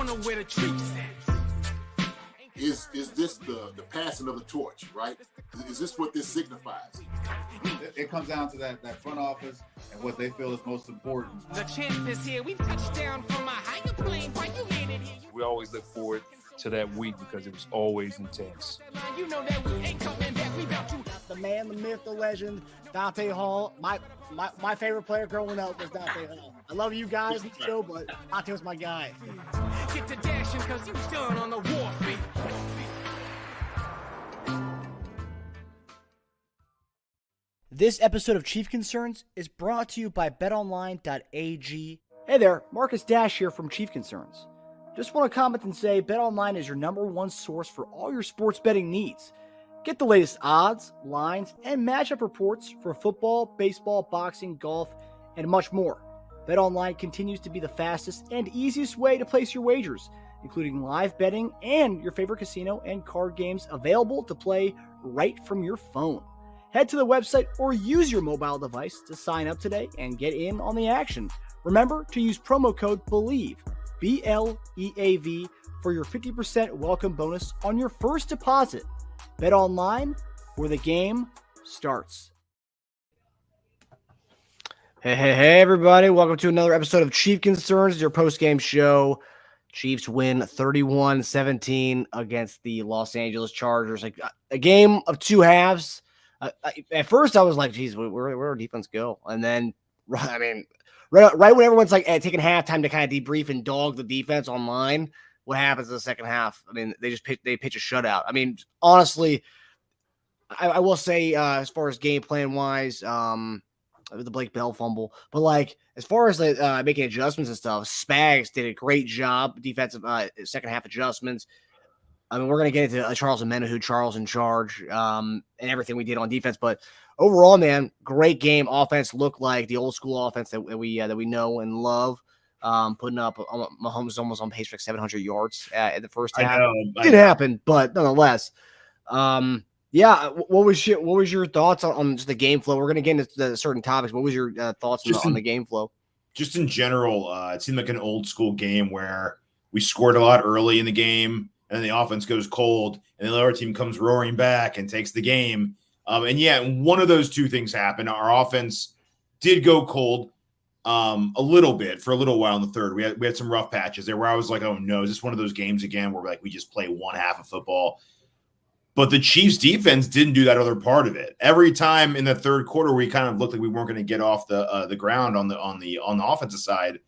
know where the treats at. Is this the passing of the torch, right? Is this what this signifies? It comes down to that front office and what they feel is most important. The champ is here. We touched down from a higher plane. Why you landed here? We always look forward to that week because it was always intense. You know that we ain't coming back. We about to. The man, the myth, the legend, Dante Hall. My favorite player growing up was Dante Hall. I love you guys, Joe, but Dante was my guy. Get to dashing because you done on the war field. This episode of Chief Concerns is brought to you by betonline.ag. Hey there, Marcus Dash here from Chief Concerns. Just want to comment and say BetOnline is your #1 source for all your sports betting needs. Get the latest odds, lines, and matchup reports for football, baseball, boxing, golf, and much more. BetOnline continues to be the fastest and easiest way to place your wagers, including live betting and your favorite casino and card games available to play right from your phone. Head to the website or use your mobile device to sign up today and get in on the action. Remember to use promo code BELIEVE, BLEAV, for your 50% welcome bonus on your first deposit. Bet online, where the game starts. Hey, everybody. Welcome to another episode of Chief Concerns, your post-game show. Chiefs win 31-17 against the Los Angeles Chargers. Like a game of two halves. At first, I was like, geez, where'd our defense go? And then, I mean, right when everyone's like taking halftime to kind of debrief and dog the defense online, what happens in the second half? I mean, they pitch a shutout. I mean, honestly, I will say as far as game plan wise, the Blake Bell fumble, but like as far as making adjustments and stuff, Spags did a great job, defensive second half adjustments. I mean, we're going to get into Charles Omenihu, Charles in charge, and everything we did on defense. But overall, man, great game. Offense looked like the old school offense that we know and love. Putting up Mahomes almost on pace for like 700 yards in the first half. It did happen, but nonetheless, yeah. What was your thoughts on just the game flow? We're going to get into the certain topics. What was your thoughts on the game flow? Just in general, it seemed like an old school game where we scored a lot early in the game. And the offense goes cold, and the other team comes roaring back and takes the game. And yeah, one of those two things happened. Our offense did go cold a little bit for a little while in the third. We had some rough patches there where I was like, oh no, is this one of those games again where we just play one half of football? But the Chiefs defense didn't do that other part of it. Every time in the third quarter, we kind of looked like we weren't going to get off the ground on the offensive side.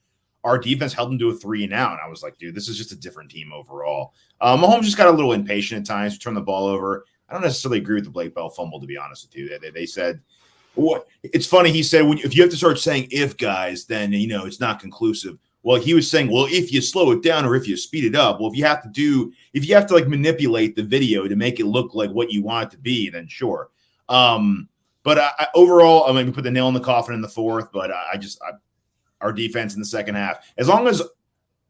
Our defense held them to a 3-and-out. And I was like, dude, this is just a different team overall. Mahomes just got a little impatient at times to turn the ball over. I don't necessarily agree with the Blake Bell fumble, to be honest with you. They said, what? It's funny. He said, if you have to start saying if, guys, then, it's not conclusive. Well, he was saying, well, if you slow it down or if you speed it up, well, if you have to manipulate the video to make it look like what you want it to be, then sure. But overall, I mean, we put the nail in the coffin in the fourth, but our defense in the second half, as long as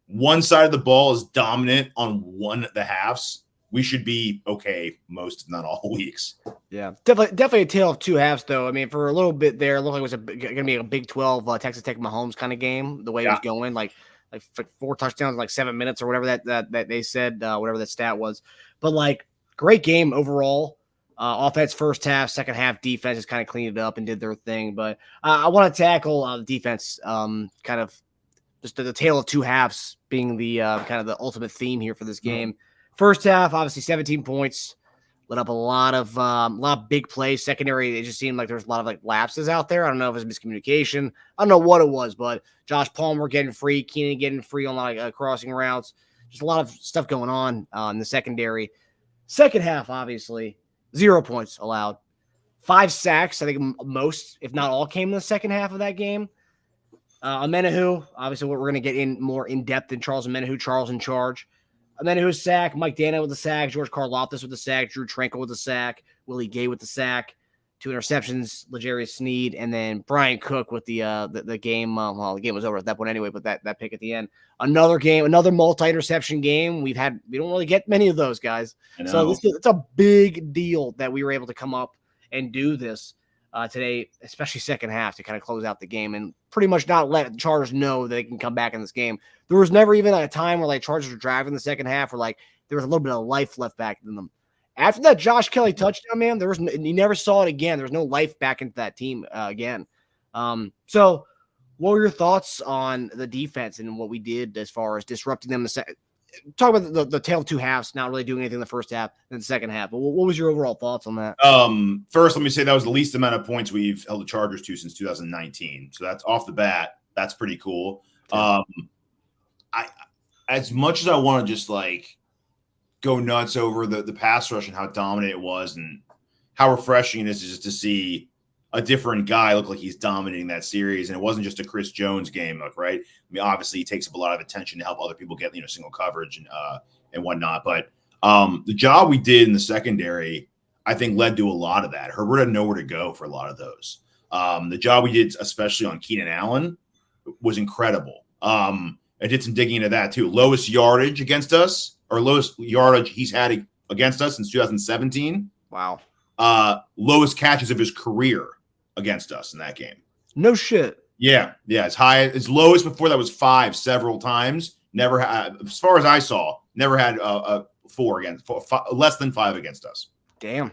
one side of the ball is dominant on one of the halves, we should be okay most, if not all, weeks. Yeah, definitely a tale of two halves, though. I mean, for a little bit there, it looked like it was going to be a Big 12 Texas Tech Mahomes kind of game, the way it was going, like 4 touchdowns in like 7 minutes or whatever that they said, whatever that stat was. But great game overall. Offense first half, second half defense just kind of cleaned it up and did their thing. But I want to tackle the defense, kind of just the tale of two halves being the kind of the ultimate theme here for this game. First half, obviously 17 points, lit up a lot of big plays. Secondary, it just seemed like there was a lot of lapses out there. I don't know if it was miscommunication. I don't know what it was, but Josh Palmer getting free, Keenan getting free on a lot of crossing routes. Just a lot of stuff going on in the secondary. Second half, obviously. 0 points allowed. 5 sacks, I think most, if not all, came in the second half of that game. Omenihu, obviously we're going to get in more in-depth in Charles Omenihu. Charles in charge. Omenihu's sack. Mike Dana with the sack. George Karlaftis with the sack. Drew Tranquil with the sack. Willie Gay with the sack. 2 interceptions. L'Jarius Sneed. And then Brian Cook with the game. Well, the game was over at that point anyway, but that pick at the end. Another game, another multi-interception game. We don't really get many of those guys. So it's a big deal that we were able to come up and do this. today, especially second half, to kind of close out the game and pretty much not let the Chargers know that they can come back in this game. There was never even a time where like Chargers were driving the second half where like there was a little bit of life left back in them. After that Josh Kelly touchdown, man, you never saw it again. There was no life back into that team again. So what were your thoughts on the defense and what we did as far as disrupting them? Talk about the tale of two halves, not really doing anything in the first half and the second half. But what was your overall thoughts on that? First, let me say that was the least amount of points we've held the Chargers to since 2019. So that's off the bat. That's pretty cool. As much as I want to just like go nuts over the pass rush and how dominant it was and how refreshing it is just to see a different guy look like he's dominating that series. And it wasn't just a Chris Jones game, like, right? I mean, obviously he takes up a lot of attention to help other people get, single coverage and whatnot. But the job we did in the secondary, I think, led to a lot of that. Herbert had nowhere to go for a lot of those. The job we did, especially on Keenan Allen, was incredible. I did some digging into that too. Lowest yardage against us, or lowest yardage he's had against us since 2017. Wow. Lowest catches of his career against us in that game. No shit. Yeah. As lowest before that was 5 several times. Never had, as far as I saw, never had a 4 against, less than 5 against us. Damn.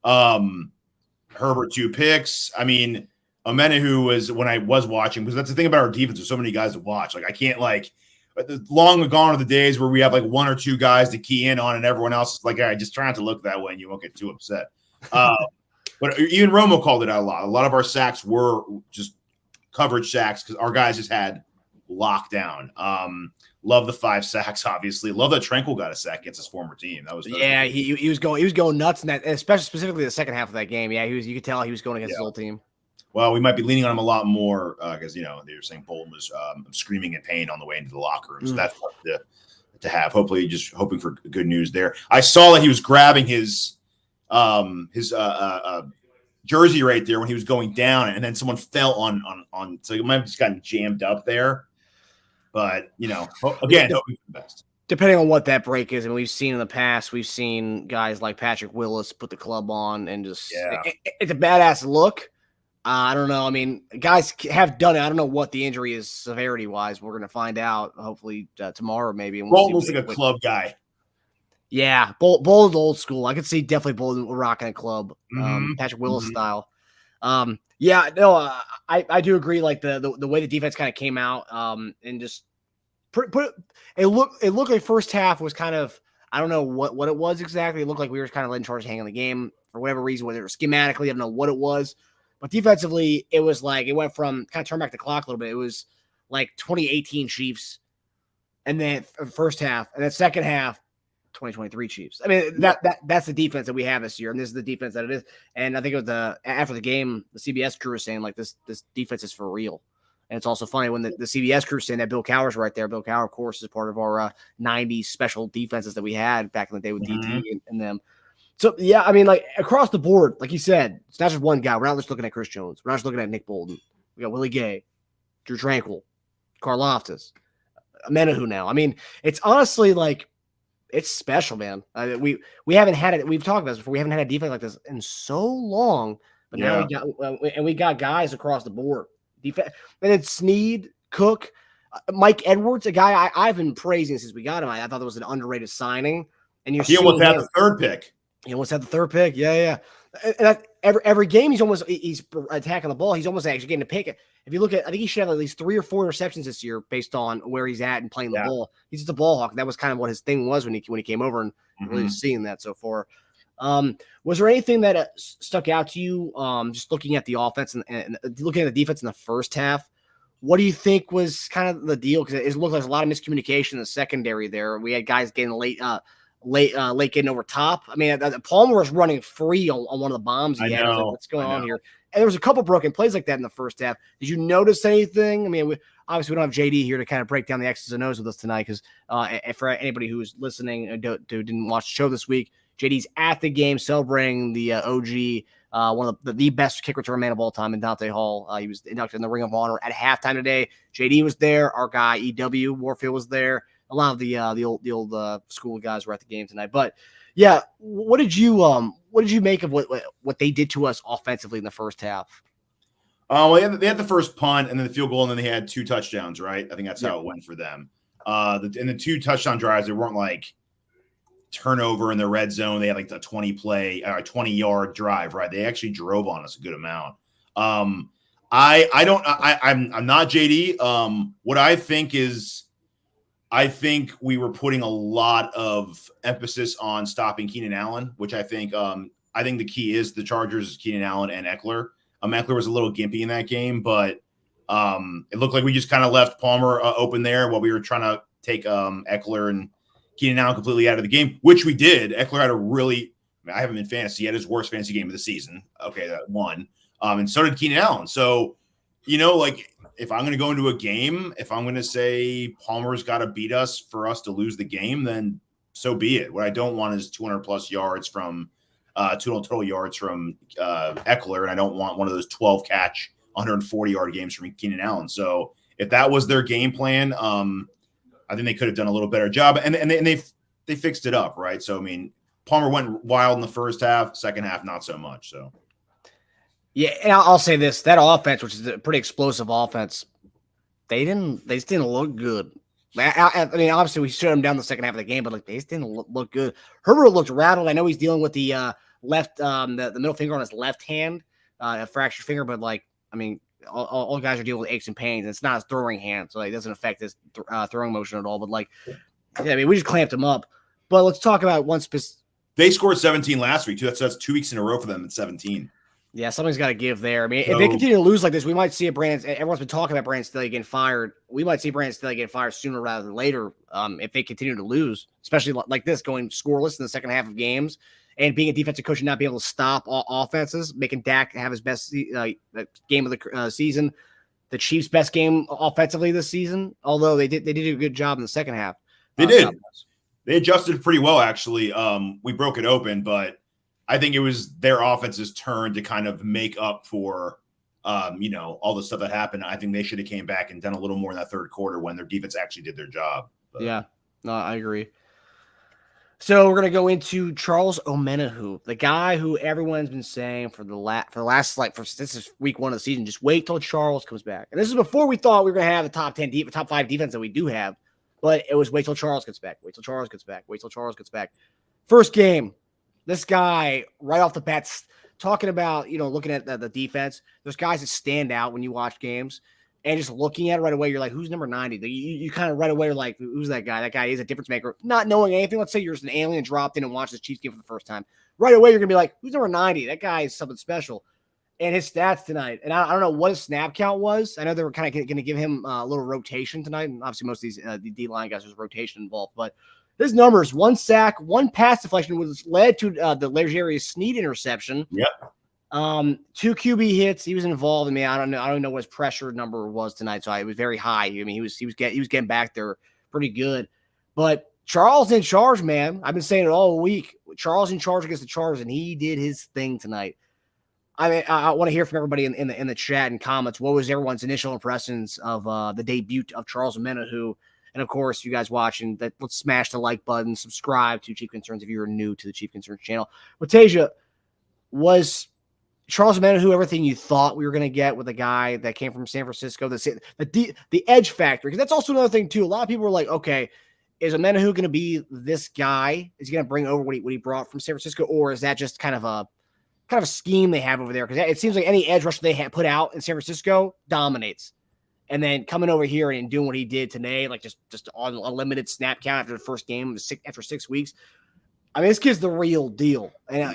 Herbert 2 picks. I mean, Omenihu was, when I was watching, because that's the thing about our defense. There's so many guys to watch. Like I can't long gone are the days where we have like 1 or 2 guys to key in on and everyone else is like, all right, just try not to look that way and you won't get too upset. But even Romo called it out a lot. A lot of our sacks were just coverage sacks because our guys just had lockdown. Love the 5 sacks, obviously. Love that Tranquil got a sack against his former team. That was he was going nuts in that, especially specifically the second half of that game. Yeah, you could tell he was going against his old team. Well, we might be leaning on him a lot more because they were saying Bolton was screaming in pain on the way into the locker room. So that's what to have. Hopefully, just hoping for good news there. I saw that he was grabbing his jersey right there when he was going down, and then someone fell on. So he might have just gotten jammed up there. But again, hoping for the best. Depending on what that break is, and we've seen in the past, we've seen guys like Patrick Willis put the club on and just it's a badass look. I don't know. I mean, guys have done it. I don't know what the injury is severity wise. We're going to find out hopefully tomorrow maybe. And Bolton looks like a club guy. Yeah, Bolton's old school. I could see definitely Bolton rocking a club, Patrick Willis style. I do agree. Like the way the defense kind of came out and just it looked like first half was kind of, I don't know what it was exactly. It looked like we were kind of letting Chargers hang on the game for whatever reason, whether it was schematically, I don't know what it was. But defensively, it was like it went from kind of turn back the clock a little bit. It was like 2018 Chiefs, and then first half, and then second half, 2023 Chiefs. I mean, that's the defense that we have this year, and this is the defense that it is. And I think it was after the game, the CBS crew was saying like this defense is for real. And it's also funny when the CBS crew saying that Bill Cowher's right there. Bill Cowher, of course, is part of our 90s special defenses that we had back in the day with DT and them. So, yeah, I mean, like, across the board, like you said, it's not just one guy. We're not just looking at Chris Jones. We're not just looking at Nick Bolton. We got Willie Gay, Drew Tranquil, Karlaftis, Omenihu now. I mean, it's honestly, like, it's special, man. We haven't had it. We've talked about this before. We haven't had a defense like this in so long. But now we got guys across the board. Defense, and it's Snead, Cook, Mike Edwards, a guy I've been praising since we got him. I thought it was an underrated signing. And he almost had the 3rd pick. He almost had the 3rd pick. Yeah. And every game he's attacking the ball. He's almost actually getting a pick. If you look at, I think he should have at least 3 or 4 interceptions this year based on where he's at and playing the ball. He's just a ball hawk. That was kind of what his thing was when he came over, and really seeing that so far. Was there anything that stuck out to you? Just looking at the offense and looking at the defense in the first half. What do you think was kind of the deal? Because it looked like there's a lot of miscommunication in the secondary there. We had guys getting late getting over top. I mean, Palmer was running free on one of the bombs he had. I was like, what's going on here? And there was a couple broken plays like that in the first half. Did you notice anything? I mean, obviously we don't have JD here to kind of break down the X's and O's with us tonight because for anybody who's listening who didn't watch the show this week, JD's at the game celebrating the OG, one of the best kick return man of all time in Dante Hall. He was inducted in the Ring of Honor at halftime today. JD was there. Our guy EW Warfield was there. A lot of the old school guys were at the game tonight. But yeah, what did you what did you make of what they did to us offensively in the first half? Well, they had the first punt and then the field goal, and then they had 2 touchdowns, right? I think that's how it went for them. In the 2 touchdown drives, they weren't like turnover in the red zone. They had like the 20-yard drive, right? They actually drove on us a good amount. I'm not JD. What I think is, I think we were putting a lot of emphasis on stopping Keenan Allen, which I think the key is the Chargers, Keenan Allen and Eckler. Eckler was a little gimpy in that game, but it looked like we just kind of left Palmer open there while we were trying to take Eckler and Keenan Allen completely out of the game, which we did. Eckler had I haven't been fantasy. He had his worst fantasy game of the season. Okay, that won. And so did Keenan Allen. So, like if I'm going to go into a game, if I'm going to say Palmer's got to beat us for us to lose the game, then so be it. What I don't want is 200 plus yards from 200 total yards from Eckler, and I don't want one of those 12 catch 140 yard games from Keenan Allen. So if that was their game plan, I think they could have done a little better job, and they fixed it up, right? So I mean, Palmer went wild in the first half, second half not so much. So yeah, and I'll say this: that offense, which is a pretty explosive offense, they just didn't look good. I mean, obviously we shut them down the second half of the game, but like they just didn't look good. Herbert looked rattled. I know he's dealing with the left, the middle finger on his left hand, a fractured finger, but like I mean. All guys are dealing with aches and pains. And it's not his throwing hand, so it doesn't affect his throwing motion at all. But like, yeah, I mean, we just clamped him up. But let's talk about one specific. They scored 17 last week too. That's 2 weeks in a row for them at 17. Yeah, something's got to give there. I mean, if they continue to lose like this, we might see everyone's been talking about Brandon Staley getting fired. We might see Brandon Staley get fired sooner rather than later. If they continue to lose, especially like this, going scoreless in the second half of games. And being a defensive coach and not being able to stop offenses, making Dak have his best game of the season, the Chiefs' best game offensively this season. Although they did a good job in the second half. They did. They adjusted pretty well, actually. We broke it open, but I think it was their offense's turn to kind of make up for, all the stuff that happened. I think they should have came back and done a little more in that third quarter when their defense actually did their job. But. Yeah, no, I agree. So we're gonna go into Charles Omenihu, the guy who everyone's been saying for this is week 1 of the season. Just wait till Charles comes back, and this is before we thought we were gonna have the top 5 defense that we do have, but it was wait till Charles gets back, wait till Charles gets back, wait till Charles gets back. First game, this guy right off the bat talking about looking at the defense. There's guys that stand out when you watch games. And just looking at it right away, you're like, who's number 90? You kind of right away are like, who's that guy? That guy is a difference maker. Not knowing anything. Let's say you're just an alien dropped in and watched the Chiefs game for the first time. Right away, you're going to be like, who's number 90? That guy is something special. And his stats tonight, and I don't know what his snap count was. I know they were kind of going to give him a little rotation tonight. And obviously, most of these the D-line guys, there's rotation involved. But his numbers, 1 sack, 1 pass deflection, which led to the Legarius Sneed interception. Yep. 2 QB hits. He was involved. I mean, I don't know what his pressure number was tonight. So it was very high. I mean, he was getting back there pretty good. But Charles in charge, man. I've been saying it all week. Charles in charge against the Chargers, and he did his thing tonight. I mean, I want to hear from everybody in the chat and comments. What was everyone's initial impressions of the debut of Charles Omenihu? And of course, you guys watching, let's smash the like button, subscribe to Chief Concerns if you're new to the Chief Concerns channel. But Teja, was Charles Omenihu everything you thought we were going to get with a guy that came from San Francisco? The edge factor, because that's also another thing too. A lot of people were like, okay, is Omenihu going to be this guy? Is he going to bring over what he brought from San Francisco, or is that just kind of a scheme they have over there? Because it seems like any edge rusher they had put out in San Francisco dominates, and then coming over here and doing what he did today, like just on a limited snap count after the first game after 6 weeks. I mean, this kid's the real deal, and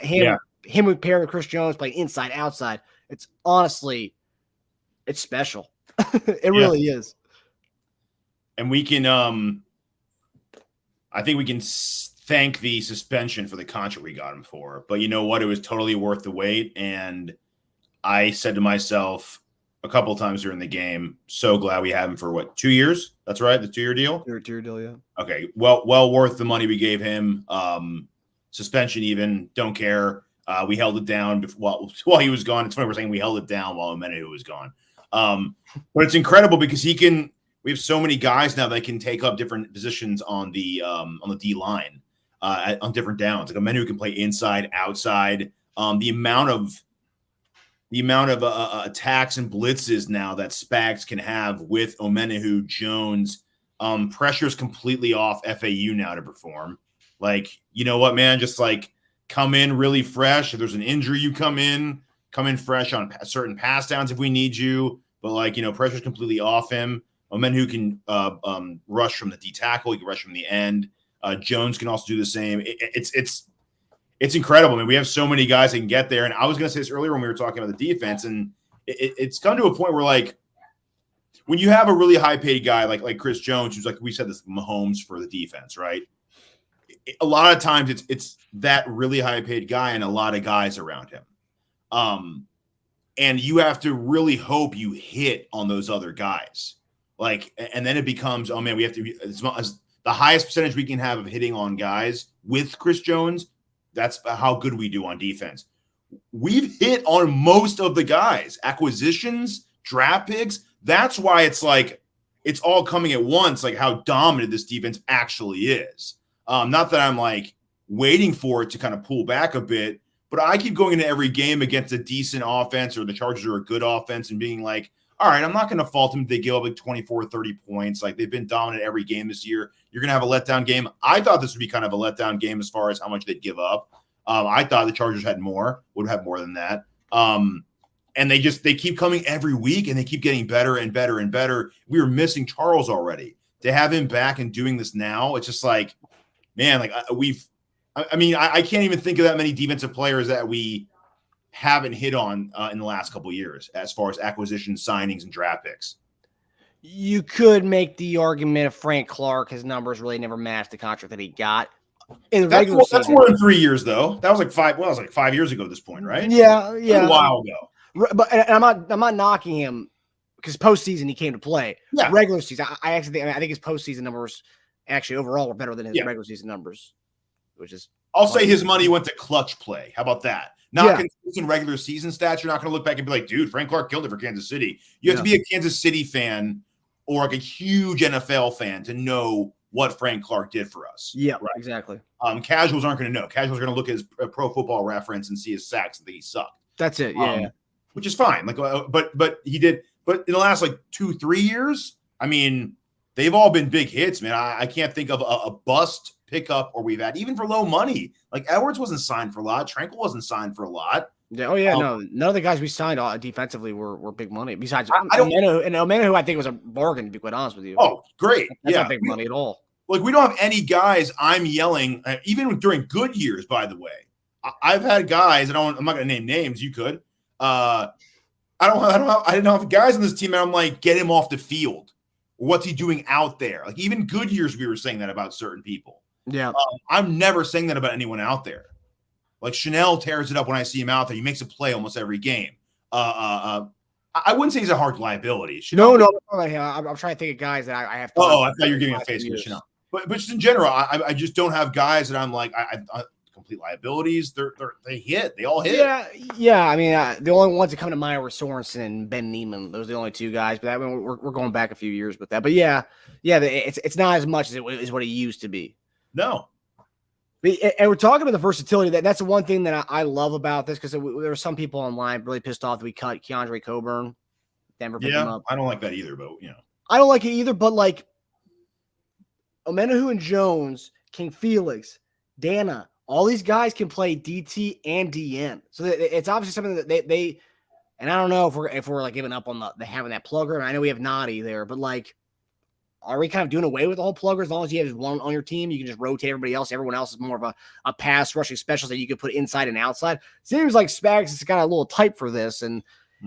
him paired with Chris Jones playing inside, outside. It's honestly, it's special. It really is. And we can, I think we can thank the suspension for the contract we got him for. But you know what? It was totally worth the wait. And I said to myself a couple of times during the game, so glad we have him for 2 years? That's right, the 2-year deal? 2-year deal, yeah. Okay, well worth the money we gave him. Suspension even, don't care. We held it down while he was gone. It's funny we're saying we held it down while Omenihu was gone. But it's incredible because we have so many guys now that can take up different positions on the D line. on different downs. Like Omenihu can play inside, outside. The amount of attacks and blitzes now that Spags can have with Omenihu, Jones, pressure's completely off FAU now to perform. Like, you know what, man? Just like come in really fresh. If there's an injury, you come in fresh on certain pass downs if we need you. But like, you know, pressure's completely off him. Omenihu can rush from the D tackle. He can rush from the end. Jones can also do the same. It's incredible. I mean, we have so many guys that can get there. And I was going to say this earlier when we were talking about the defense, and it's come to a point where, like, when you have a really high-paid guy like Chris Jones, who's like we said, this Mahomes for the defense, right? A lot of times it's that really high-paid guy and a lot of guys around him. And you have to really hope you hit on those other guys. Like, and then it becomes, oh man, we have to the highest percentage we can have of hitting on guys with Chris Jones. That's how good we do on defense. We've hit on most of the guys, acquisitions, draft picks. That's why it's like it's all coming at once, like how dominant this defense actually is. Not that I'm like waiting for it to kind of pull back a bit, but I keep going into every game against a decent offense or the Chargers are a good offense and being like, all right, I'm not going to fault them if they give up like 24, 30 points. Like they've been dominant every game this year. You're going to have a letdown game. I thought this would be kind of a letdown game as far as how much they'd give up. I thought the Chargers would have more than that. And they keep coming every week and they keep getting better and better and better. We were missing Charles already. To have him back and doing this now, it's just like, man, like I can't even think of that many defensive players that we haven't hit on in the last couple of years as far as acquisition, signings, and draft picks. You could make the argument of Frank Clark. His numbers really never matched the contract that he got in the regular season. That's more than 3 years, though. That was like 5 years ago at this point, right? Yeah. A while ago. But and I'm not knocking him because postseason he came to play. Yeah. Regular season, I think his postseason numbers actually overall were better than his regular season numbers, which is. I'll say his money went to clutch play. How about that? Not consistent regular season stats. You're not going to look back and be like, dude, Frank Clark killed it for Kansas City. You have to be a Kansas City fan or like a huge NFL fan to know what Frank Clark did for us. Yeah, right. Exactly. Casuals aren't going to know. Casuals are going to look at his Pro Football Reference and see his sacks and think he sucked. That's it. Yeah. Which is fine. Like, but he did. But in the last like 2-3 years, I mean, they've all been big hits, man. I can't think of a bust pickup or we've had even for low money. Like Edwards wasn't signed for a lot. Tranquil wasn't signed for a lot. Yeah. Oh yeah. No, none of the guys we signed defensively were big money. Besides Omenihu, I think was a bargain. To be quite honest with you. Oh, great. That's not big money at all. Like we don't have any guys. I'm yelling even during good years. By the way, I've had guys. I'm not going to name names. You could. I didn't have guys on this team. And I'm like, get him off the field. What's he doing out there? Like even good years, we were saying that about certain people. Yeah. I'm never saying that about anyone out there. Like Chanel tears it up when I see him out there. He makes a play almost every game. I wouldn't say he's a hard liability. Chanel, no. I'm trying to think of guys that I have. I thought you were giving a face with Chanel. But just in general, I just don't have guys that I'm like I complete liabilities. They hit. They all hit. Yeah. I mean, the only ones that come to mind were Sorensen and Ben Neiman. Those are the only two guys. But we're going back a few years with that. But yeah, it's not as much as it is what it used to be. No. And we're talking about the versatility. That's the one thing that I love about this because there were some people online really pissed off that we cut Keandre Coburn. Denver picked him up. I don't like that either, but I don't like it either. But like Omenihu and Jones, King Felix, Dana, all these guys can play DT and DN. So it's obviously something that they and I don't know if we're like giving up on the having that plugger. I know we have Noddy there, but like. Are we kind of doing away with the whole plugger? As long as you have one on your team, you can just rotate everybody else. Everyone else is more of a pass rushing specialist that you could put inside and outside. Seems like Spags has got a little type for this, and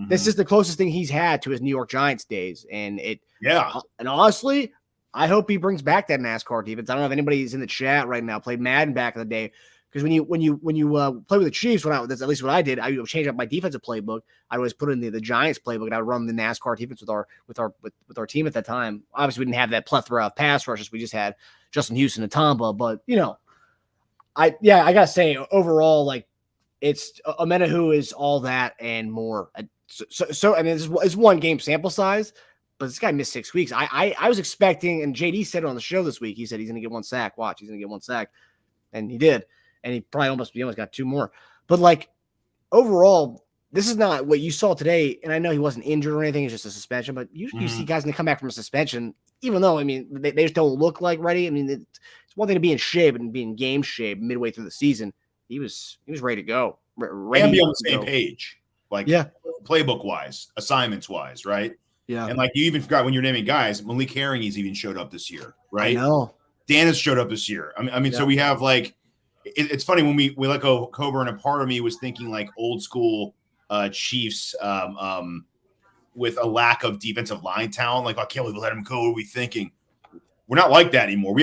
this is the closest thing he's had to his New York Giants days. And and honestly, I hope he brings back that NASCAR defense. I don't know if anybody's in the chat right now played Madden back in the day. Because when you play with the Chiefs, that's at least what I did. I would change up my defensive playbook. I'd always put in the Giants playbook, and I would run the NASCAR defense with our team at that time. Obviously, we didn't have that plethora of pass rushes. We just had Justin Houston and Tamba. But I gotta say overall, like it's Omenihu is all that and more. So I mean, it's one game sample size, but this guy missed 6 weeks. I was expecting, and JD said it on the show this week. He said he's gonna get one sack. Watch, he's gonna get one sack. and he did, and he almost got 2 more. But like overall, this is not what you saw today. And I know he wasn't injured or anything; it's just a suspension. But you see guys when they come back from a suspension, even though I mean they just don't look like ready. I mean, it's one thing to be in shape and be in game shape midway through the season. He was ready to go, ready and be on to the same go. page, like Yeah. playbook wise, assignments wise, right? Yeah, And like you even forgot when you're naming guys, Malik Herring he's even showed up this year, right? I know. Dan has showed up this year. I mean, so we have like it's funny when we let go Coburn, and part of me was thinking like old school Chiefs with a lack of defensive line talent. Like, I can't believe we let him go. What are we thinking? We're not like that anymore.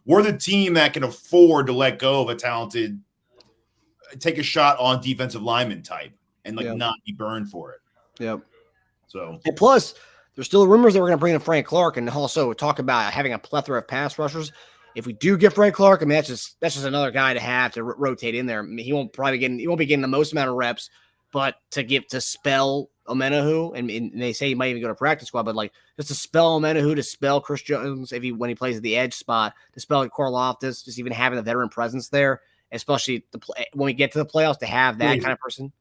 We're the team that can afford to let go of a talented, take a shot on defensive lineman type and like not be burned for it. Yep. So and plus, there's still rumors that we're going to bring in Frank Clark and also talk about having a plethora of pass rushers. If we do get Frank Clark, I mean that's just another guy to have to rotate in there. I mean, he won't be getting the most amount of reps, but to spell Omenihu, and they say he might even go to practice squad, but like just to spell Omenihu, to spell Chris Jones when he plays at the edge spot, to spell Karlaftis, just even having the veteran presence there, especially when we get to the playoffs, to have that kind of person.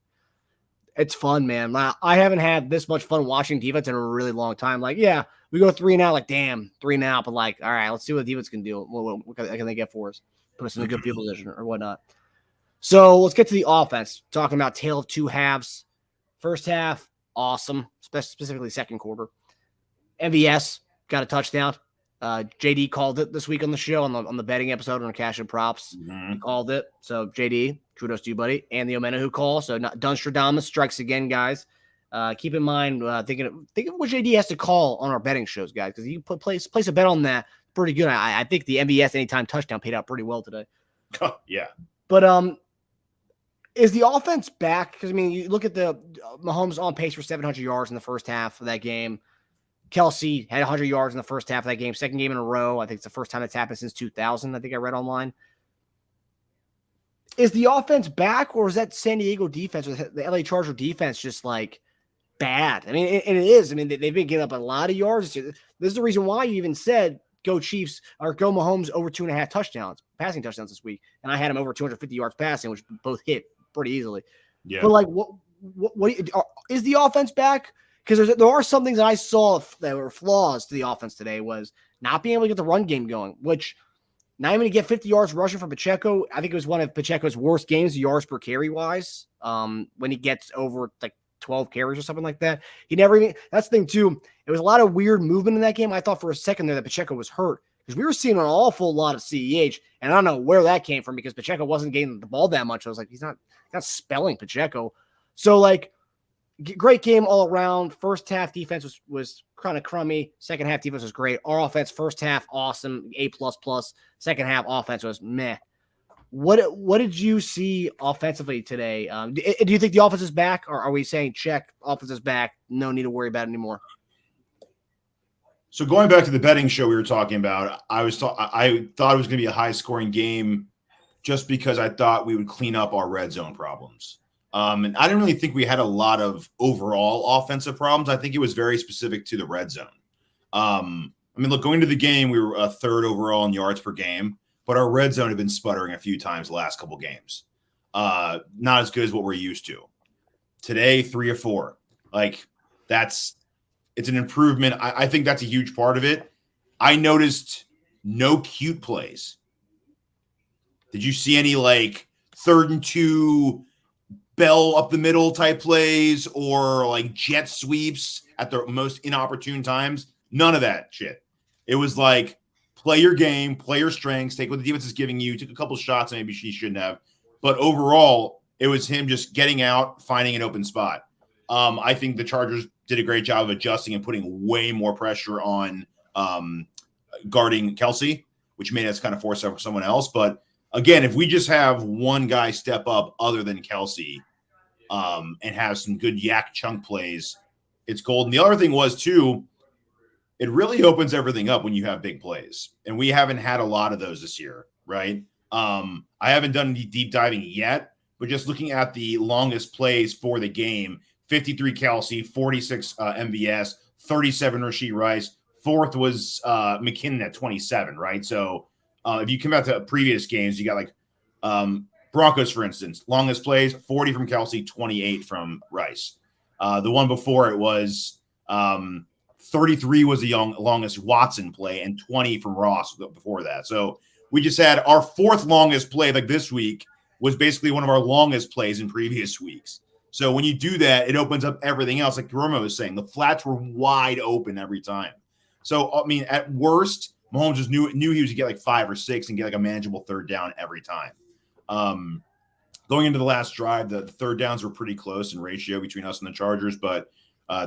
It's fun, man. I haven't had this much fun watching defense in a really long time. Like, yeah, we go 3 now, like, damn, 3 now, but like, all right, let's see what the defense can do. What can they get for us? Put us in a good field position or whatnot. So let's get to the offense. Talking about tale of 2 halves. First half, awesome, specifically second quarter. MVS got a touchdown. JD called it this week on the show on the betting episode on Cash and Props. He called it. So JD, kudos to you, buddy. And the Omenihu call. So Dunstradamus strikes again, guys. Keep in mind, think of what JD has to call on our betting shows, guys, because you place a bet on that pretty good. I think the MVS anytime touchdown paid out pretty well today. Yeah. But is the offense back? Because I mean, you look at the Mahomes on pace for 700 yards in the first half of that game. Kelsey had 100 yards in the first half of that game. Second game in a row. I think it's the first time it's happened since 2000. I think I read online. Is the offense back, or is that San Diego defense or the LA Charger defense just like bad? I mean, and it is. I mean, they've been getting up a lot of yards. This is the reason why you even said go Chiefs or go Mahomes over 2.5 passing touchdowns this week. And I had him over 250 yards passing, which both hit pretty easily. Yeah. But like, what is the offense back? Because there are some things that I saw that were flaws to the offense today, was not being able to get the run game going, which not even to get 50 yards rushing from Pacheco. I think it was one of Pacheco's worst games, yards per carry wise, when he gets over like 12 carries or something like that. He never even, that's the thing too. It was a lot of weird movement in that game. I thought for a second there that Pacheco was hurt because we were seeing an awful lot of CEH, and I don't know where that came from because Pacheco wasn't getting the ball that much. I was like, he's not spelling Pacheco. So like, great game all around. First half defense was kind of crummy. Second half defense was great. Our offense, first half, awesome, A++. Second half offense was meh. What did you see offensively today? Do you think the offense is back, or are we saying check, offense is back, no need to worry about it anymore? So going back to the betting show we were talking about, I thought it was going to be a high-scoring game just because I thought we would clean up our red zone problems. And I didn't really think we had a lot of overall offensive problems. I think it was very specific to the red zone. I mean, look, going to the game, we were a third overall in yards per game, but our red zone had been sputtering a few times the last couple games. Not as good as what we're used to. Today, 3 or 4. Like, it's an improvement. I think that's a huge part of it. I noticed no cute plays. Did you see any, like, 3rd and 2 bell up the middle type plays or like jet sweeps at the most inopportune times? None of that shit. It was like, play your game, play your strengths, take what the defense is giving you, took a couple shots maybe she shouldn't have. But overall, it was him just getting out, finding an open spot. I think the Chargers did a great job of adjusting and putting way more pressure on guarding Kelsey, which made us kind of force over someone else. But again, if we just have one guy step up other than Kelsey and have some good yak chunk plays, it's gold. And the other thing was, too, it really opens everything up when you have big plays. And we haven't had a lot of those this year, right? I haven't done any deep diving yet, but just looking at the longest plays for the game, 53 Kelsey, 46 MVS, 37 Rashee Rice. Fourth was McKinnon at 27, right? So if you come out to previous games, you got like Broncos, for instance, longest plays, 40 from Kelsey, 28 from Rice. The one before it was 33 was the longest Watson play, and 20 from Ross before that. So we just had our fourth longest play, like this week, was basically one of our longest plays in previous weeks. So when you do that, it opens up everything else. Like Romo was saying, the flats were wide open every time. So, I mean, at worst, Mahomes just knew he was going to get like 5 or 6 and get like a manageable third down every time. Going into the last drive, the third downs were pretty close in ratio between us and the Chargers, but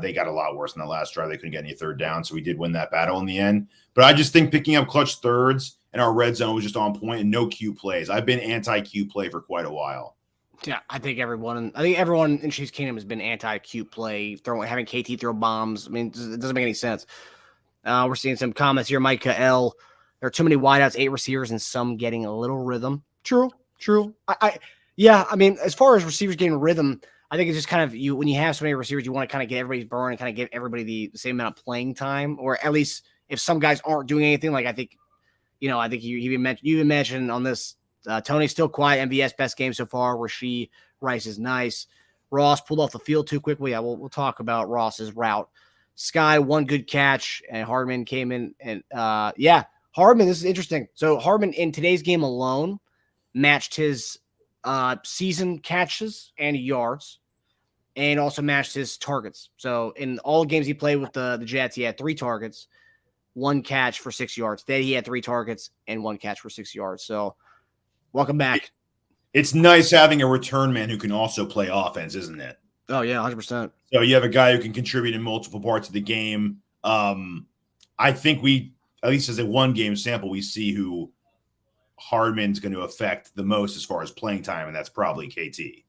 they got a lot worse in the last drive. They couldn't get any third down, so we did win that battle in the end. But I just think picking up clutch thirds and our red zone was just on point and no Q plays. I've been anti-Q play for quite a while. Yeah, I think everyone in Chiefs Kingdom has been anti-Q play, having KT throw bombs. I mean, it doesn't make any sense. We're seeing some comments here. Mike L. There are too many wideouts, 8 receivers, and some getting a little rhythm. True. I mean, as far as receivers getting rhythm, I think it's just kind of when you have so many receivers, you want to kind of get everybody's burn and kind of give everybody the same amount of playing time, or at least if some guys aren't doing anything, like I think you even mentioned on this, Tony's still quiet, MVS best game so far. Rashee Rice is nice. Ross pulled off the field too quickly. Yeah, we'll talk about Ross's route. Sky, one good catch, and Hardman came in. And Hardman, this is interesting. So Hardman in today's game alone matched his season catches and yards, and also matched his targets. So in all games he played with the Jets, he had 3 targets, 1 catch for 6 yards. Then he had 3 targets and 1 catch for 6 yards. So welcome back. It's nice having a return man who can also play offense, isn't it? Oh, yeah, 100%. So you have a guy who can contribute in multiple parts of the game. I think we, at least as a one-game sample, we see who Hardman's going to affect the most as far as playing time, and that's probably KT.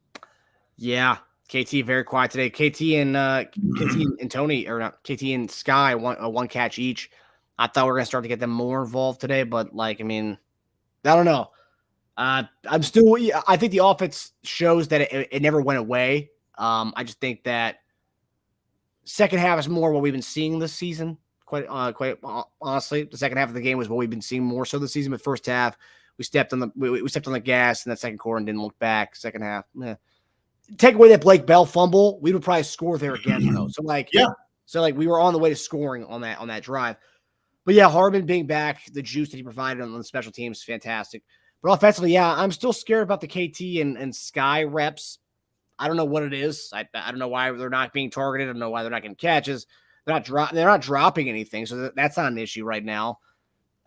Yeah, KT very quiet today. KT and Tony, or not KT and Sky, one catch each. I thought we were going to start to get them more involved today, but I don't know. I think the offense shows that it never went away. I just think that second half is more what we've been seeing this season. Quite honestly, the second half of the game was what we've been seeing more so this season. But first half, we stepped on the gas in that second quarter and didn't look back. Second half, take away that Blake Bell fumble, we would probably score there again though. So we were on the way to scoring on that drive. But yeah, Hardman being back, the juice that he provided on the special teams, fantastic. But offensively, I'm still scared about the KT and Sky reps. I don't know what it is. I don't know why they're not being targeted. I don't know why they're not getting catches. They're not dropping anything, so that's not an issue right now.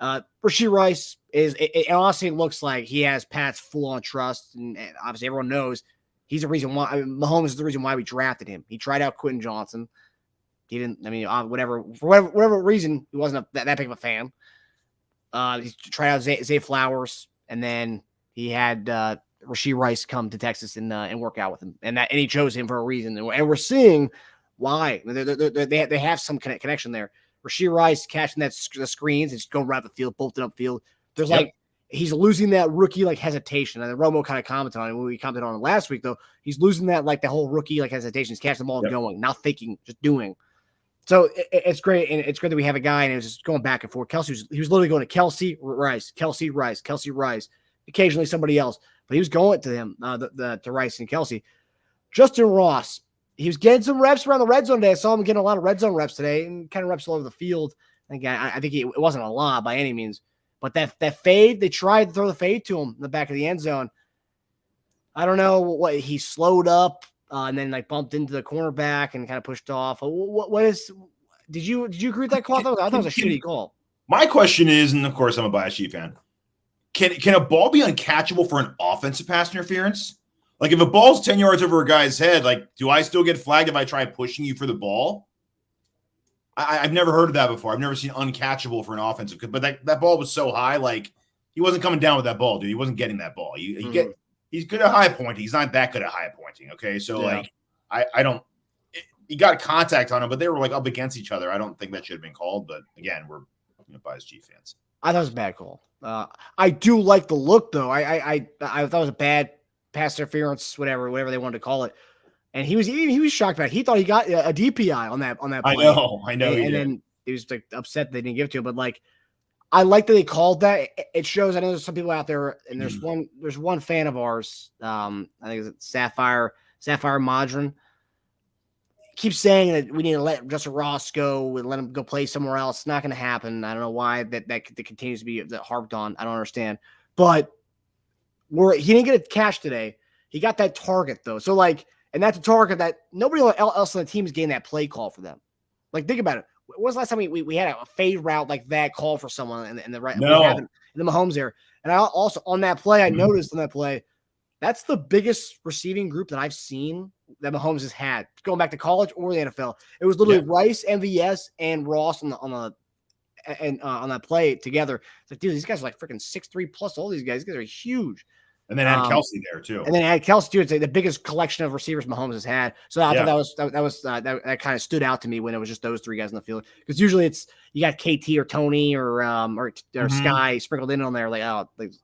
Rashee Rice it honestly looks like he has Pat's full-on trust, and obviously everyone knows he's the reason why. Mahomes is the reason why we drafted him. He tried out Quentin Johnson. He didn't. For whatever reason, he wasn't that big of a fan. He tried out Zay Flowers, and then he had Rashee Rice come to Texas and work out with him, and he chose him for a reason, and we're seeing why. They have some connection there. Rashee Rice catching the screens and just going right up the field, bolting up field. There's he's losing that rookie hesitation, and then Romo kind of commented on it when we commented on it last week. Though he's losing that the whole rookie hesitation. He's catching the ball and going, not thinking, just doing. So it's great, and it's great that we have a guy, and it was just going back and forth. He was literally going to Kelsey Rice, occasionally somebody else, but he was going to him, to Rice and Kelsey. Justin Ross, he was getting some reps around the red zone today. I saw him getting a lot of red zone reps today, and kind of reps all over the field. Again, I think it wasn't a lot by any means, but that fade, they tried to throw the fade to him in the back of the end zone. I don't know what he slowed up. And then bumped into the cornerback and kind of pushed off. Did you agree with that call? I thought it was a shitty call. My question is, and of course I'm a biased Chief fan, can a ball be uncatchable for an offensive pass interference? If a ball's 10 yards over a guy's head, do I still get flagged if I try pushing you for the ball? I've never heard of that before. I've never seen uncatchable for an offensive, but that ball was so high, he wasn't coming down with that ball, dude. He wasn't getting that ball. He's good at high pointing. He's not that good at high pointing. Okay. So I don't, he got contact on him, but they were up against each other. I don't think that should have been called, but again, we're biased Chief fans. I thought it was a bad call. I do like the look though. I thought it was a bad pass interference, whatever they wanted to call it. And he was shocked about it. He thought he got a DPI on that play. I know. And then he was upset they didn't give it to him, but I like that they called that. It shows. I know there's some people out there, and there's one fan of ours. I think it's Sapphire Modron. Keeps saying that we need to let Justin Ross go and let him go play somewhere else. It's not going to happen. I don't know why that continues to be harped on. I don't understand. But he didn't get a catch today. He got that target though. So and that's a target that nobody else on the team is getting that play call for them. Like, think about it. When was the last time we had a fade route like that call for someone in the right in the Mahomes there? And I also on that play, I noticed on that play, that's the biggest receiving group that I've seen that Mahomes has had going back to college or the NFL. It was literally Rice, MVS, and Ross on that play together. It's like, dude, these guys are like freaking 6'3" plus. All these guys are huge. And then add Kelsey there too. And then add Kelsey too. It's like the biggest collection of receivers Mahomes has had. So I thought that kind of stood out to me when it was just those three guys in the field. Because usually you got KT or Tony or Sky sprinkled in on there, like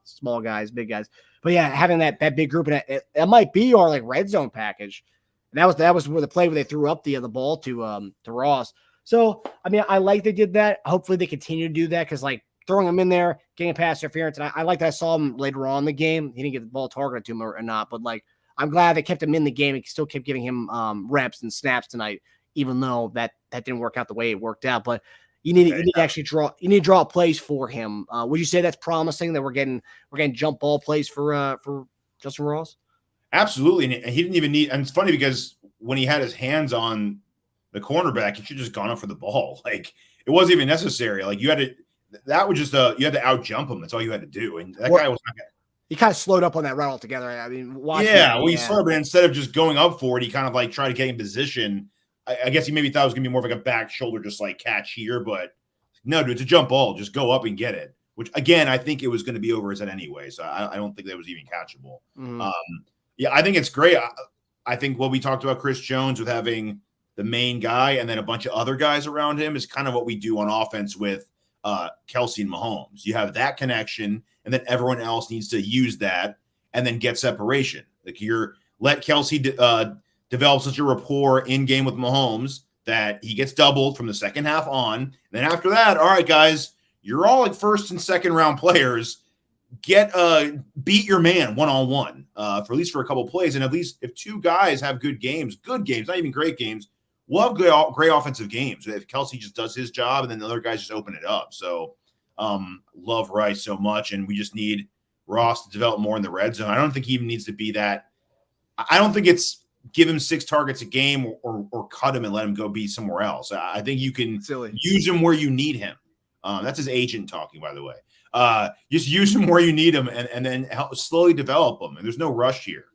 small guys, big guys. But yeah, having that big group, and it might be our like red zone package. And that was where the play where they threw up the ball to Ross. So I mean, I like they did that. Hopefully they continue to do that because like throwing him in there, getting a pass interference. And I like that I saw him later on in the game. He didn't get the ball targeted to him or not, but like I'm glad they kept him in the game and still kept giving him reps and snaps tonight, even though that didn't work out the way it worked out. But you need to actually draw plays for him. Would you say that's promising that we're getting jump ball plays for Justin Ross? Absolutely. And he didn't even need, and it's funny because when he had his hands on the cornerback, he should have just gone up for the ball. Like it wasn't even necessary. Like you had to, that was just you had to out jump him. That's all you had to do. And that guy was not going to. He kind of slowed up on that route altogether. I mean, he slowed, but instead of just going up for it, he kind of like tried to get in position. I guess he maybe thought it was going to be more of like a back shoulder, just like catch here, but no, dude, it's a jump ball. Just go up and get it. Which again, I think it was going to be over his head anyway. So I don't think that was even catchable. Yeah, I think it's great. I think what we talked about Chris Jones with having the main guy and then a bunch of other guys around him is kind of what we do on offense with Kelsey and Mahomes. You have that connection, and then everyone else needs to use that and then get separation. Like let Kelsey develop such a rapport in game with Mahomes that he gets doubled from the second half on. And then after that, all right, guys, you're all like first and second round players. Beat your man one-on-one for at least for a couple plays. And at least if two guys have good games, not even great games, we'll have great offensive games. If Kelsey just does his job and then the other guys just open it up. So love Rice so much. And we just need Ross to develop more in the red zone. I don't think he even needs to be that. I don't think it's give him 6 targets a game or cut him and let him go be somewhere else. I think you can use him where you need him. That's his agent talking, by the way. Just use him where you need him and then slowly develop him. And there's no rush here.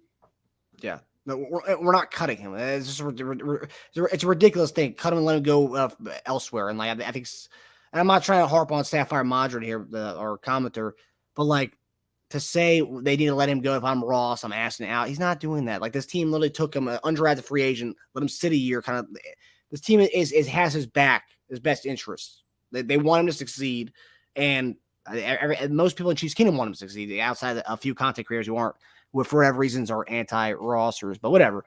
Yeah. No, we're not cutting him. It's just it's a ridiculous thing. Cut him and let him go elsewhere. And like I think, and I'm not trying to harp on Sapphire Modron here, our commenter, but like to say they need to let him go. If I'm Ross, I'm asking out. He's not doing that. Like this team literally took him undrafted free agent, let him sit a year. Kind of this team has his back, his best interests. They want him to succeed, and most people in Chiefs Kingdom want him to succeed. Outside of a few content creators who aren't, for whatever reasons, are anti-Rossers, but whatever.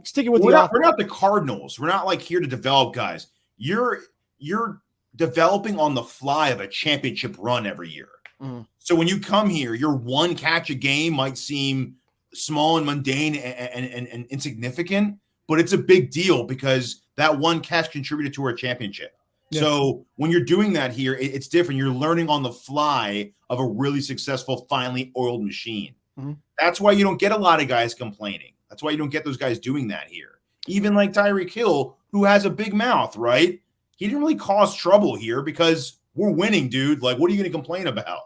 Sticking with we're not the Cardinals. We're not like here to develop guys. You're developing on the fly of a championship run every year. So when you come here, your one catch a game might seem small and mundane and insignificant, but it's a big deal because that one catch contributed to our championship. Yeah. So when you're doing that here, it's different. You're learning on the fly of a really successful, finely oiled machine. That's why you don't get a lot of guys complaining. That's why you don't get those guys doing that here. Even like Tyreek Hill, who has a big mouth, right? He didn't really cause trouble here because we're winning, dude. Like, what are you going to complain about?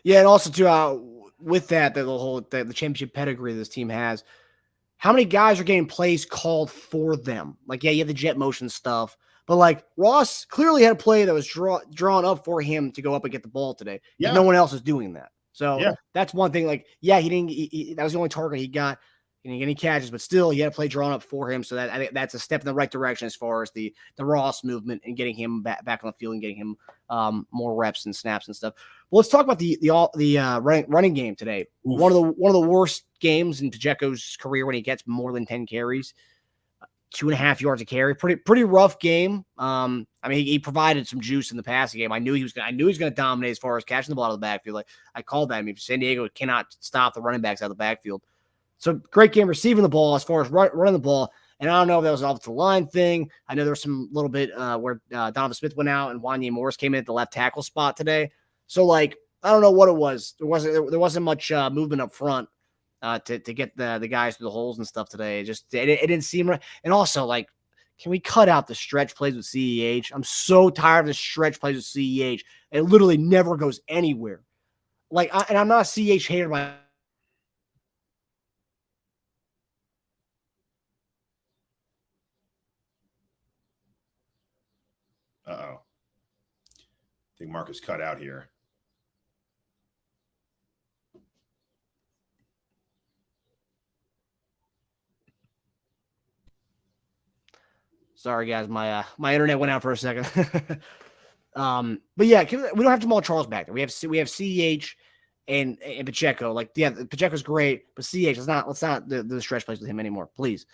Yeah, and also too, with that, the championship pedigree this team has, how many guys are getting plays called for them? Like, yeah, you have the jet motion stuff, but like Ross clearly had a play that was drawn up for him to go up and get the ball today. Yeah. No one else is doing that. So that's one thing. Like, yeah, that was the only target he got. He didn't get any catches, but still, he had a play drawn up for him. So I think that's a step in the right direction as far as the Ross movement and getting him back on the field and getting him more reps and snaps and stuff. Well, let's talk about the running game today. Oof. One of the worst games in Pacheco's career when he gets more than 10 carries. 2.5 yards a carry. Pretty rough game. I mean, he provided some juice in the passing game. I knew he was going to dominate as far as catching the ball out of the backfield. Like I called that. I mean, San Diego cannot stop the running backs out of the backfield. So great game receiving the ball as far as running the ball. And I don't know if that was an offensive line thing. I know there was some little bit where Donovan Smith went out and Wanya Morris came in at the left tackle spot today. So like, I don't know what it was. There wasn't much movement up front to get the guys through the holes and stuff today. It didn't seem right. And also, like, can we cut out the stretch plays with CEH? I'm so tired of the stretch plays with CEH. It literally never goes anywhere. Like, and I'm not a CEH hater by. Uh-oh. I think Marcus cut out here. Sorry, guys. My internet went out for a second. But yeah, we don't have Jamal Charles back there. We have CEH and Pacheco. Like, yeah, Pacheco's great, but CEH, let's not the stretch plays with him anymore, please.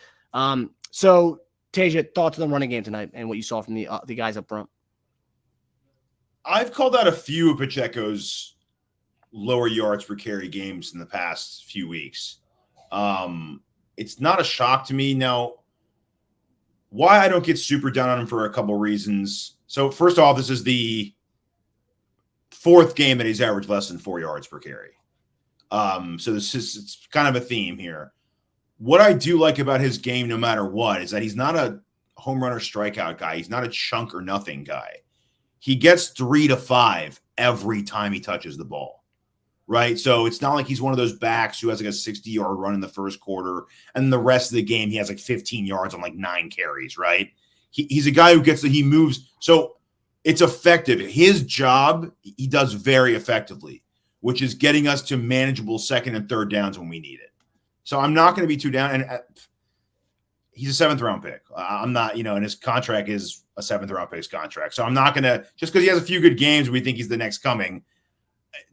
So Teja, thoughts on the running game tonight and what you saw from the guys up front? I've called out a few of Pacheco's lower yards per carry games in the past few weeks. It's not a shock to me now. Why I don't get super down on him for a couple reasons. So first off, this is the fourth game that he's averaged less than 4 yards per carry. So it's kind of a theme here. What I do like about his game, no matter what, is that he's not a home run or strikeout guy. He's not a chunk or nothing guy. He gets 3 to 5 every time he touches the ball. Right. So it's not like he's one of those backs who has like a 60-yard run in the first quarter and the rest of the game he has like 15 yards on like 9 carries. Right. He's a guy who he moves. So it's effective. His job, he does very effectively, which is getting us to manageable second and third downs when we need it. So I'm not going to be too down. And he's a 7th round pick. I'm not, and his contract is a 7th round pick's contract. So I'm not going to, just because he has a few good games, we think he's the next coming.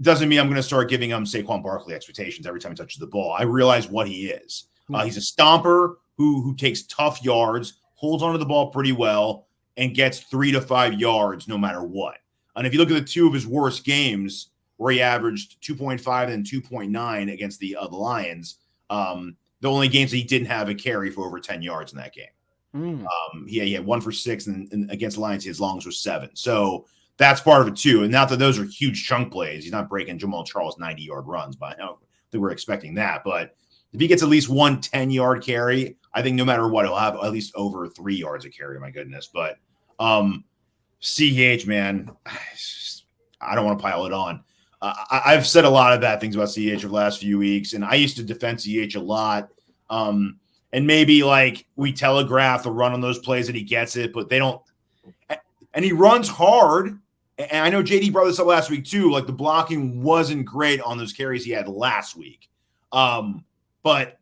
Doesn't mean I'm going to start giving him Saquon Barkley expectations every time he touches the ball. I realize what he is. He's a stomper who takes tough yards, holds onto the ball pretty well, and gets 3 to 5 yards no matter what. And if you look at the two of his worst games, where he averaged 2.5 and 2.9 against the Lions, the only games that he didn't have a carry for over 10 yards in that game. He had 1 for 6, and against the Lions, his longs was 7. So that's part of it too. And not that those are huge chunk plays. He's not breaking Jamal Charles 90-yard runs, but I don't think we're expecting that. But if he gets at least 1 10-yard carry, I think no matter what, he'll have at least over 3 yards a carry. My goodness. But CEH, man, I don't want to pile it on. I've said a lot of bad things about CEH over the last few weeks, and I used to defend CEH a lot. And maybe like we telegraph the run on those plays that he gets it, but they don't. And he runs hard. And I know JD brought this up last week too. Like the blocking wasn't great on those carries he had last week. But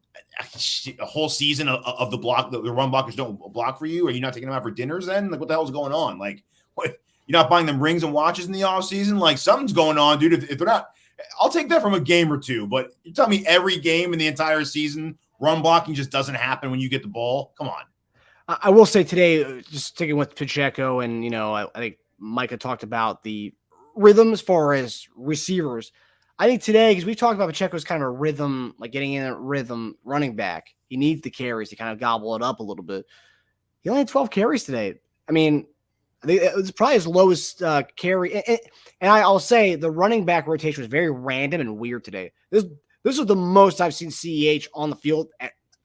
a whole season of the run blockers don't block for you. Are you not taking them out for dinners then? Like what the hell is going on? Like what? You're not buying them rings and watches in the off season? Like something's going on, dude. If they're not, I'll take that from a game or two. But you tell me every game in the entire season, run blocking just doesn't happen when you get the ball. Come on. I will say today, just sticking with Pacheco, and I think Micah talked about the rhythm as far as receivers. I think today, because we talked about Pacheco as kind of a rhythm, like getting in a rhythm running back. He needs the carries to kind of gobble it up a little bit. He only had 12 carries today. I mean, I think it was probably his lowest carry. And I'll say the running back rotation was very random and weird today. This was the most I've seen CEH on the field.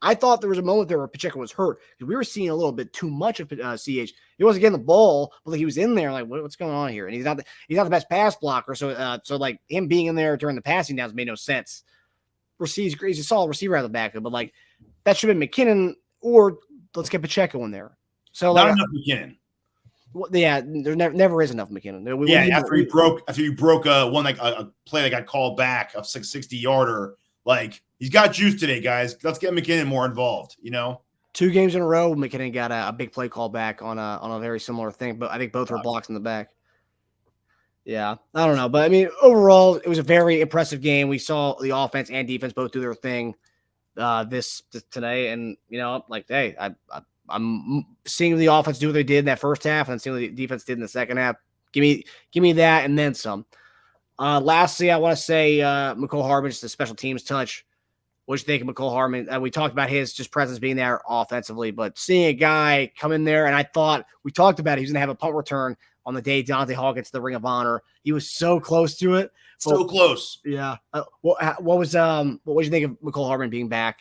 I thought there was a moment there where Pacheco was hurt because we were seeing a little bit too much of CEH. He wasn't getting the ball, but like he was in there. Like, what's going on here? And he's not the best pass blocker. So like him being in there during the passing downs made no sense. He's a solid receiver out of the backfield, but like that should have been McKinnon, or let's get Pacheco in there. So not like, enough McKinnon. Well, yeah, there never is enough McKinnon. After you broke a play that got called back, a 60-yarder, like he's got juice today, guys. Let's get McKinnon more involved. 2 games in a row, McKinnon got a big play call back on a very similar thing, but I think both were blocks in the back. Yeah, I don't know, but I mean, overall, it was a very impressive game. We saw the offense and defense both do their thing this today, and like, hey, I'm seeing the offense do what they did in that first half, and then seeing what the defense did in the second half. Give me that and then some. Lastly, I want to say Micole Hardman, just a special teams touch. What do you think of Micole Hardman? We talked about his just presence being there offensively, but seeing a guy come in there, and I thought we talked about it, he was going to have a punt return on the day Dante Hall gets to the Ring of Honor. He was so close to it. So close. Yeah. What did you think of Micole Hardman being back?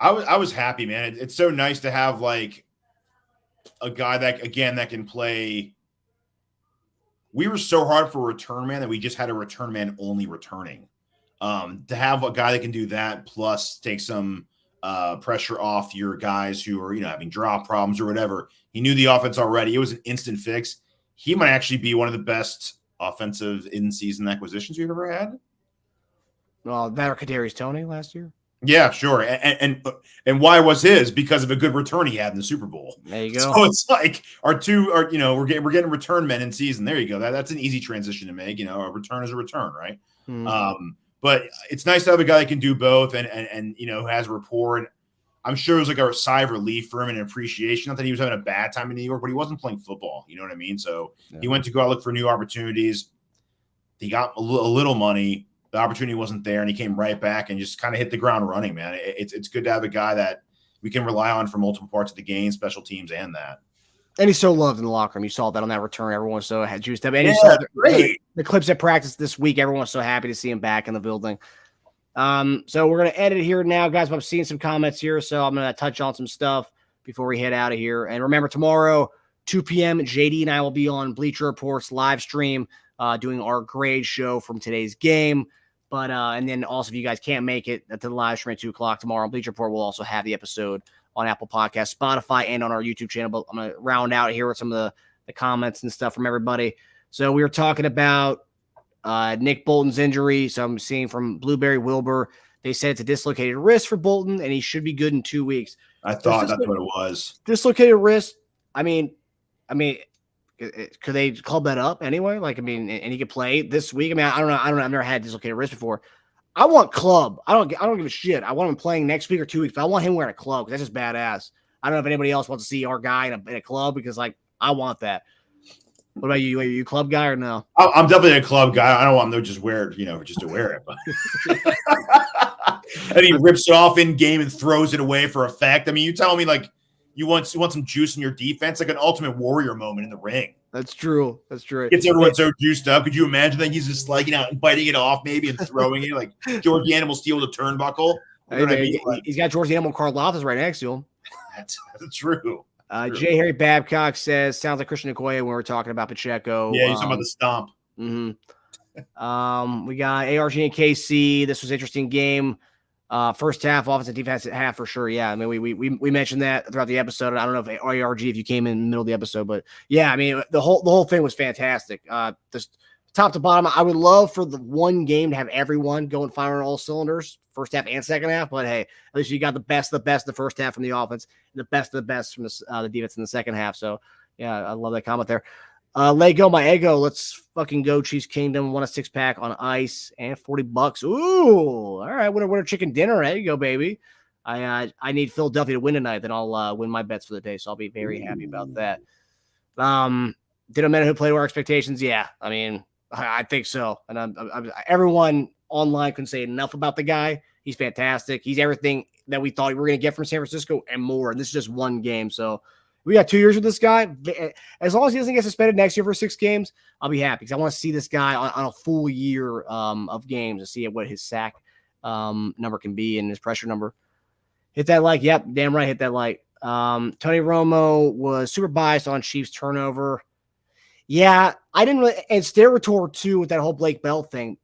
I was happy, man. It's so nice to have like a guy that can play. We were so hard for a return man that we just had a return man only returning. To have a guy that can do that plus take some pressure off your guys who are, having drop problems or whatever. He knew the offense already. It was an instant fix. He might actually be one of the best offensive in-season acquisitions we've ever had. Well, that or Kadarius Toney last year. Yeah, sure. And why was his? Because of a good return he had in the Super Bowl. There you go. So it's like we're getting return men in season. There you go. That's an easy transition to make. A return is a return, right? Mm-hmm. But it's nice to have a guy that can do both and who has rapport. And I'm sure it was like a sigh of relief for him and appreciation. Not that he was having a bad time in New York, but he wasn't playing football. You know what I mean? So he went to go out look for new opportunities. He got a little money. The opportunity wasn't there, and he came right back and just kind of hit the ground running, man. It's good to have a guy that we can rely on for multiple parts of the game, special teams, and that. And he's so loved in the locker room. You saw that on that return. Everyone was so juiced up. And yeah, you saw great. The clips at practice this week. Everyone was so happy to see him back in the building. So we're going to edit here now, guys. I'm seeing some comments here, so I'm going to touch on some stuff before we head out of here. And remember, tomorrow, 2 p.m., JD and I will be on Bleacher Report's live stream doing our grade show from today's game. But and then also, if you guys can't make it to the live stream at 2 o'clock tomorrow on Bleacher Report, we'll also have the episode on Apple Podcasts, Spotify, and on our YouTube channel. But I'm going to round out here with some of the comments and stuff from everybody. So we were talking about Nick Bolton's injury. So I'm seeing from Blueberry Wilbur, they said it's a dislocated wrist for Bolton, and he should be good in 2 weeks. I thought that's what it was. Dislocated wrist. I mean, could they club that up anyway? And he could play this week. I don't know. I've never had dislocated wrist before. I want club. I don't give a shit. I want him playing next week or 2 weeks, but I want him wearing a club because that's just badass. I don't know if anybody else wants to see our guy in a club because I want that. What about you? Are you a club guy or no? I'm definitely a club guy. I don't want him to just wear it, just to wear it. But and he rips it off in game and throws it away for effect. You telling me you want some juice in your defense, like an Ultimate Warrior moment in the ring. That's true. Gets everyone so juiced up. Could you imagine that he's just and biting it off maybe and throwing it like George the Animal Steel with a turnbuckle? He's got George the Animal Karlaftis right next to him. That's true. J. Harry Babcock says, sounds like Christian Okoye when we were talking about Pacheco. Yeah, he's talking about the stomp. Mm-hmm. We got ARG and KC. This was an interesting game. First half, offense and defense at half for sure. Yeah, we mentioned that throughout the episode. I don't know if ARG if you came in the middle of the episode, but yeah, the whole thing was fantastic. Just top to bottom, I would love for the one game to have everyone going firing all cylinders, first half and second half. But hey, at least you got the best of the first half from the offense, and the best of the best from the defense in the second half. So yeah, I love that comment there. Lego, my ego. Let's fucking go, Chiefs Kingdom. Want a 6-pack on ice and $40. Ooh, all right. Winner chicken dinner. There you go, baby. I need Philadelphia to win tonight. Then I'll win my bets for the day. So I'll be very happy about that. Did Omenihu play to our expectations? Yeah, I think so. And everyone online couldn't say enough about the guy. He's fantastic. He's everything that we thought we were going to get from San Francisco and more. And this is just one game, so. We got 2 years with this guy. As long as he doesn't get suspended next year for 6 games, I'll be happy because I want to see this guy on a full year of games to see what his sack number can be and his pressure number. Hit that like. Yep, damn right, hit that like. Tony Romo was super biased on Chiefs turnover. Yeah, I didn't really. And Stereotor too with that whole Blake Bell thing.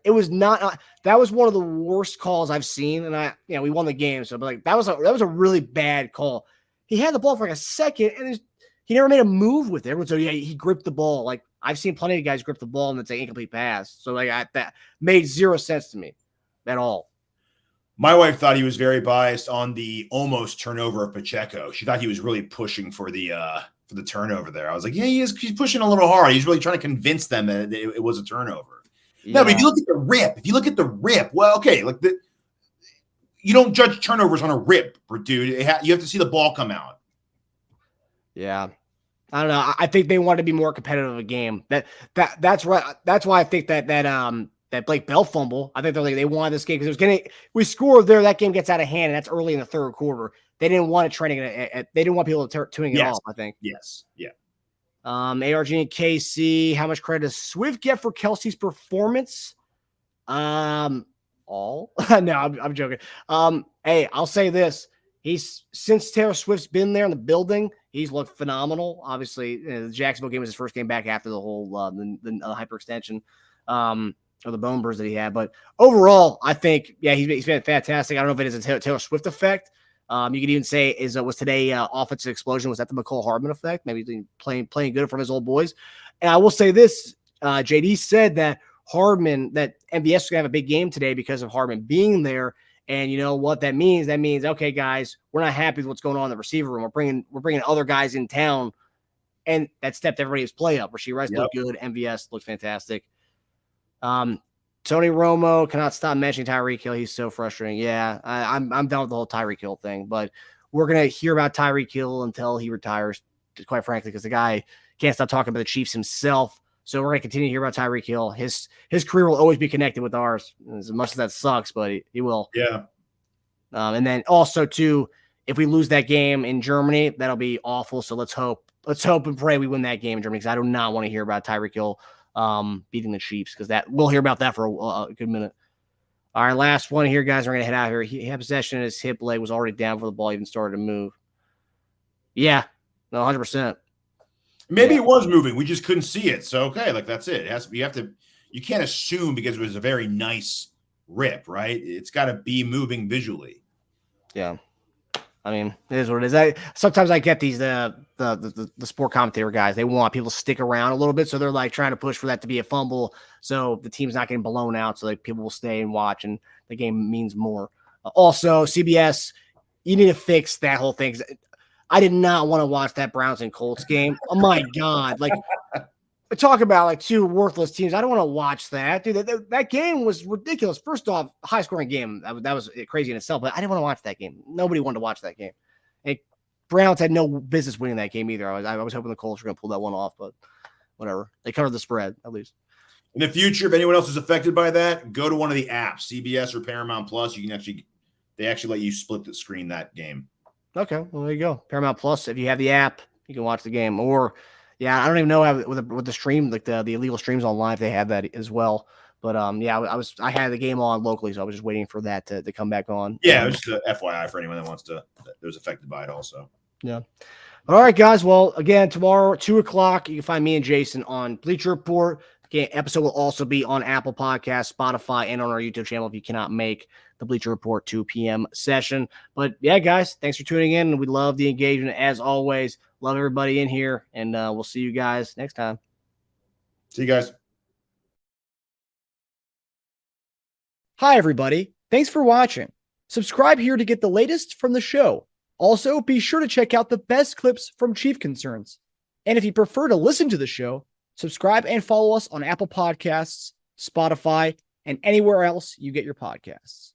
It was not. That was one of the worst calls I've seen, and we won the game. So, but that was a really bad call. He had the ball for a second, and he never made a move with it. So, yeah, he gripped the ball. I've seen plenty of guys grip the ball, and it's an incomplete pass. So, that made zero sense to me at all. My wife thought he was very biased on the almost turnover of Pacheco. She thought he was really pushing for the turnover there. I was like, yeah, he's pushing a little hard. He's really trying to convince them that it was a turnover. Yeah. No, but if you look at the rip, well, okay, you don't judge turnovers on a rip, dude. You have to see the ball come out. Yeah. I don't know. I think they want to be more competitive of a game. That's right. That's why I think that Blake Bell fumble. I think they wanted this game because it was getting. We scored there. That game gets out of hand, and that's early in the third quarter. They didn't want it trending. They didn't want people tuning it off. I think. Yes. Yeah. ARG and KC. How much credit does Swift get for Kelsey's performance? All. No, I'm joking. Hey, I'll say this. Since Taylor Swift's been there in the building, he's looked phenomenal. Obviously, the Jacksonville game was his first game back after the whole the hyperextension or the bone burst that he had. But overall, I think he's been fantastic. I don't know if it is a Taylor Swift effect. You could even say was today offensive explosion? Was that the Micole Hardman effect? Maybe playing good from his old boys. And I will say this: JD said that MVS is gonna have a big game today because of Hardman being there. And you know what that means? That means, okay, guys, we're not happy with what's going on in the receiver room. We're bringing other guys in town, and that stepped everybody's play up. Rasheed Rice looked good. MVS looked fantastic. Tony Romo cannot stop mentioning Tyreek Hill. He's so frustrating. Yeah, I'm done with the whole Tyreek Hill thing, but we're gonna hear about Tyreek Hill until he retires, quite frankly, because the guy can't stop talking about the Chiefs himself. So we're going to continue to hear about Tyreek Hill. His career will always be connected with ours, as much as that sucks, but he will. Yeah. And then also, too, if we lose that game in Germany, that'll be awful. So let's hope and pray we win that game in Germany, because I do not want to hear about Tyreek Hill beating the Chiefs, because we'll hear about that for a good minute. All right, last one here, guys. We're going to head out here. He had possession, and his hip leg was already down before the ball even started to move. Yeah, no, 100%. Maybe it was moving. We just couldn't see it. So, okay, like that's it. You can't assume because it was a very nice rip, right? It's got to be moving visually. Yeah. I mean, it is what it is. Sometimes I get these, the sport commentator guys, they want people to stick around a little bit. So they're like trying to push for that to be a fumble. So the team's not getting blown out. So like people will stay and watch, and the game means more. Also, CBS, you need to fix that whole thing. I did not want to watch that Browns and Colts game. Oh my God. Like, talk about like two worthless teams. I don't want to watch that. Dude, that game was ridiculous. First off, high scoring game. That was crazy in itself, but I didn't want to watch that game. Nobody wanted to watch that game. And Browns had no business winning that game either. I was hoping the Colts were going to pull that one off, but whatever. They covered the spread, at least. In the future, if anyone else is affected by that, go to one of the apps, CBS or Paramount Plus. They actually let you split the screen that game. Okay, well, there you go. Paramount Plus. If you have the app, you can watch the game. Or, I don't even know with the stream, like the illegal streams online, if they have that as well. But I had the game on locally, so I was just waiting for that to come back on. Yeah, it was just a FYI for anyone that was affected by it also. Yeah. All right, guys. Well, again, tomorrow 2:00, you can find me and Jason on Bleacher Report. Again, episode will also be on Apple Podcasts, Spotify, and on our YouTube channel if you cannot make the Bleacher Report 2 p.m. session. But yeah, guys, thanks for tuning in. We love the engagement as always. Love everybody in here, and we'll see you guys next time. See you guys. Hi, everybody. Thanks for watching. Subscribe here to get the latest from the show. Also, be sure to check out the best clips from Chief Concerns. And if you prefer to listen to the show, subscribe and follow us on Apple Podcasts, Spotify, and anywhere else you get your podcasts.